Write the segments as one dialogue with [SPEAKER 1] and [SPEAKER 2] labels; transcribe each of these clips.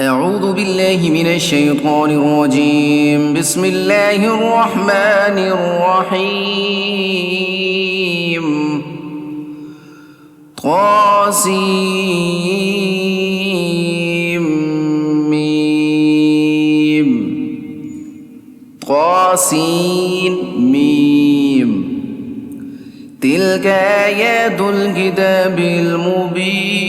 [SPEAKER 1] اعوذ باللہ من الشیطان الرجیم بسم اللہ الرحمن الرحیم طاسین میم تلک آیات الکتاب المبین،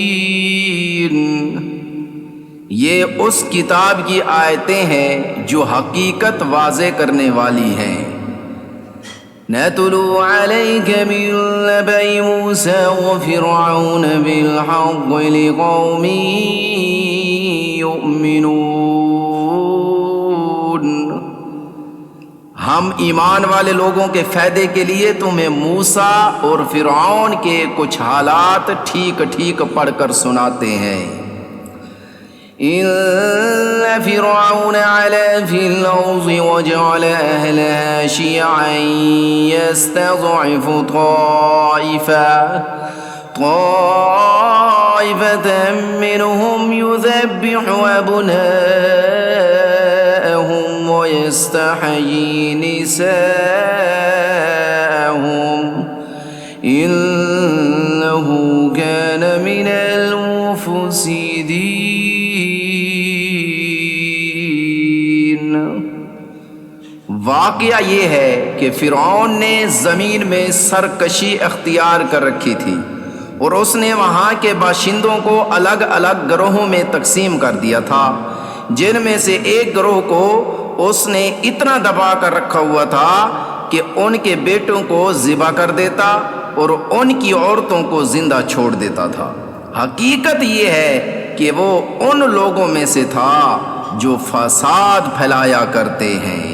[SPEAKER 1] یہ اس کتاب کی آیتیں ہیں جو حقیقت واضح کرنے والی ہیں۔ نَتْلُو عَلَيْكَ مِن نَّبَإِ مُوسَىٰ وَفِرْعَوْنَ بِالْحَقِّ لِقَوْمٍ يُؤْمِنُونَ، ہم ایمان والے لوگوں کے فائدے کے لیے تمہیں موسیٰ اور فرعون کے کچھ حالات ٹھیک ٹھیک پڑھ کر سناتے ہیں۔ إِنَّ فِرْعَوْنَ عَلَا فِي الْأَرْضِ وَجَعَلَ أَهْلَهَا شِيَعًا يَسْتَضْعِفُ طَائِفَةً مِّنْهُمْ يُذَبِّحُ أَبْنَاءَهُمْ وَيَسْتَحْيِي نِسَاءَهُمْ إِنَّهُ كَانَ مِنَ الْمُفْسِدِينَ۔ واقعہ یہ ہے کہ فرعون نے زمین میں سرکشی اختیار کر رکھی تھی اور اس نے وہاں کے باشندوں کو الگ الگ گروہوں میں تقسیم کر دیا تھا، جن میں سے ایک گروہ کو اس نے اتنا دبا کر رکھا ہوا تھا کہ ان کے بیٹوں کو ذبح کر دیتا اور ان کی عورتوں کو زندہ چھوڑ دیتا تھا۔ حقیقت یہ ہے کہ وہ ان لوگوں میں سے تھا جو فساد پھیلایا کرتے ہیں۔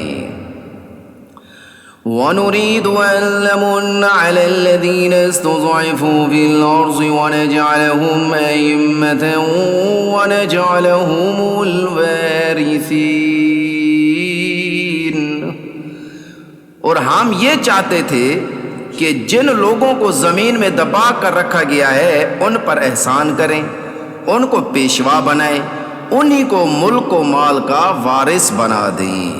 [SPEAKER 1] وَنُرِيدُ أَن نَّمُنَّ عَلَى الَّذِينَ اسْتُضْعِفُوا فِي الْأَرْضِ وَنَجْعَلَهُمْ أَئِمَّةً وَنَجْعَلَهُمُ الْوَارِثِينَ، اور ہم یہ چاہتے تھے کہ جن لوگوں کو زمین میں دبا کر رکھا گیا ہے ان پر احسان کریں، ان کو پیشوا بنائیں، انہی کو ملک و مال کا وارث بنا دیں۔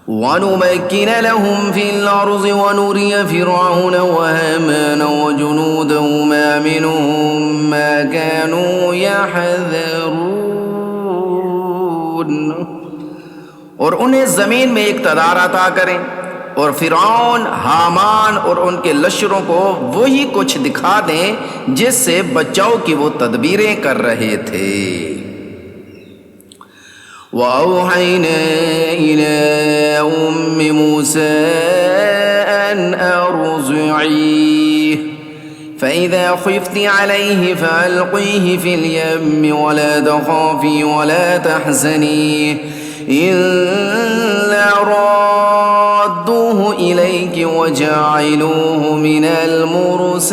[SPEAKER 1] وَنُمَكِّنَ لَهُمْ فِي الْأَرْضِ وَنُرِيَ فِرْعَوْنَ وَهَامَانَ وَجُنُودَهُمَا مِنْهُمْ مَا كَانُوا يَحْذَرُونَ، اور انہیں زمین میں اقتدار عطا کریں اور فرعون، حامان اور ان کے لشکروں کو وہی کچھ دکھا دیں جس سے بچاؤ کی وہ تدبیریں کر رہے تھے۔ وَأَوْحَيْنَا إِلَىٰ أُمِّ مُوسَىٰ أَنْ أَرْضِعِيهِ فَإِذَا خِفْتِ عَلَيْهِ فَأَلْقِيهِ فِي الْيَمِّ وَلَا تَخَافِي وَلَا تَحْزَنِي إِنَّا رَادُّوهُ إِلَيْكِ وَجَاعِلُوهُ مِنَ الْمُرْسَلِينَ،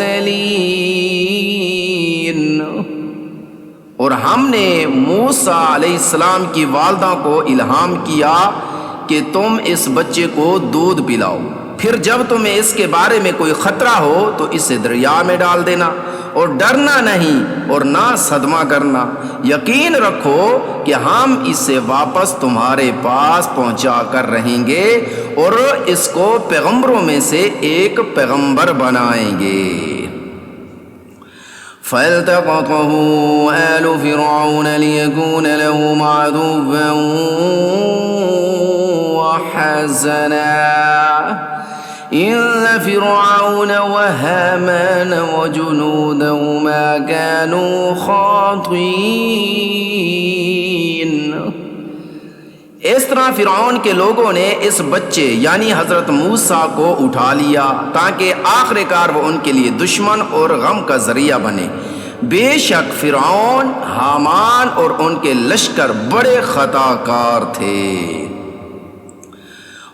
[SPEAKER 1] اور ہم نے موسیٰ علیہ السلام کی والدہ کو الہام کیا کہ تم اس بچے کو دودھ پلاؤ، پھر جب تمہیں اس کے بارے میں کوئی خطرہ ہو تو اسے دریا میں ڈال دینا، اور ڈرنا نہیں اور نہ صدمہ کرنا، یقین رکھو کہ ہم اسے واپس تمہارے پاس پہنچا کر رہیں گے اور اس کو پیغمبروں میں سے ایک پیغمبر بنائیں گے۔ فَالْتَقَطَهُ آلُ فِرْعَوْنَ لِيَكُونَ لَهُمْ عَدُوًّا وَحَزَنًا إِنَّ فِرْعَوْنَ وَهَامَانَ وَجُنُودَهُمَا كَانُوا خَاطِئِينَ۔ اس طرح فرعون کے لوگوں نے اس بچے یعنی حضرت موسیٰ کو اٹھا لیا تاکہ آخر کار وہ ان کے لیے دشمن اور غم کا ذریعہ بنے۔ بے شک فرعون، حامان اور ان کے لشکر بڑے خطا کار تھے۔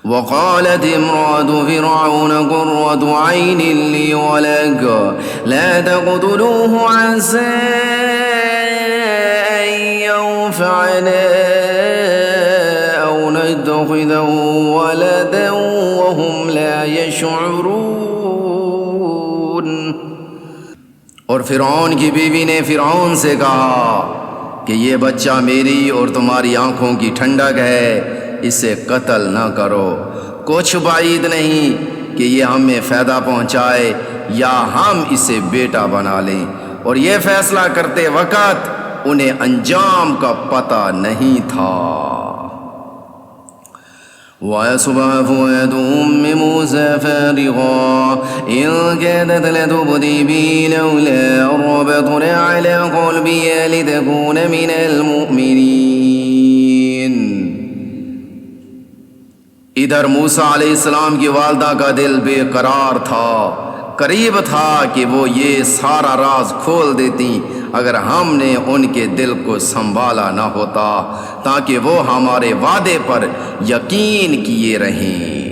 [SPEAKER 1] وَقَالَتِ امْرَأَتُ فِرْعَوْنَ قُرَّتُ عَيْنٍ لِّي وَلَكَ لَا تَقْتُلُوهُ عَسَىٰ أَن يَنفَعَنَا أَوْ نَتَّخِذَهُ وَلَدًا وَهُمْ لَا يَشْعُرُونَ، اور فرعون کی بیوی نے فرعون سے کہا کہ یہ بچہ میری اور تمہاری آنکھوں کی ٹھنڈک ہے، اسے قتل نہ کرو، کچھ بعید نہیں کہ یہ ہمیں فائدہ پہنچائے یا ہم اسے بیٹا بنا لیں۔ اور یہ فیصلہ کرتے وقت انہیں انجام کا پتہ نہیں تھا۔ وَأَصْبَحَ فُؤَادُ أُمِّ مُوسَىٰ فَارِغًا إِن كَادَتْ لَتُبْدِي بِهِ لَوْلَا أَن رَّبَطْنَا عَلَىٰ قَلْبِهَا لِتَكُونَ مِنَ الْمُؤْمِنِينَ۔ ادھر موسیٰ علیہ السلام کی والدہ کا دل بے قرار تھا، قریب تھا کہ وہ یہ سارا راز کھول دیتی اگر ہم نے ان کے دل کو سنبھالا نہ ہوتا، تاکہ وہ ہمارے وعدے پر یقین کیے رہیں۔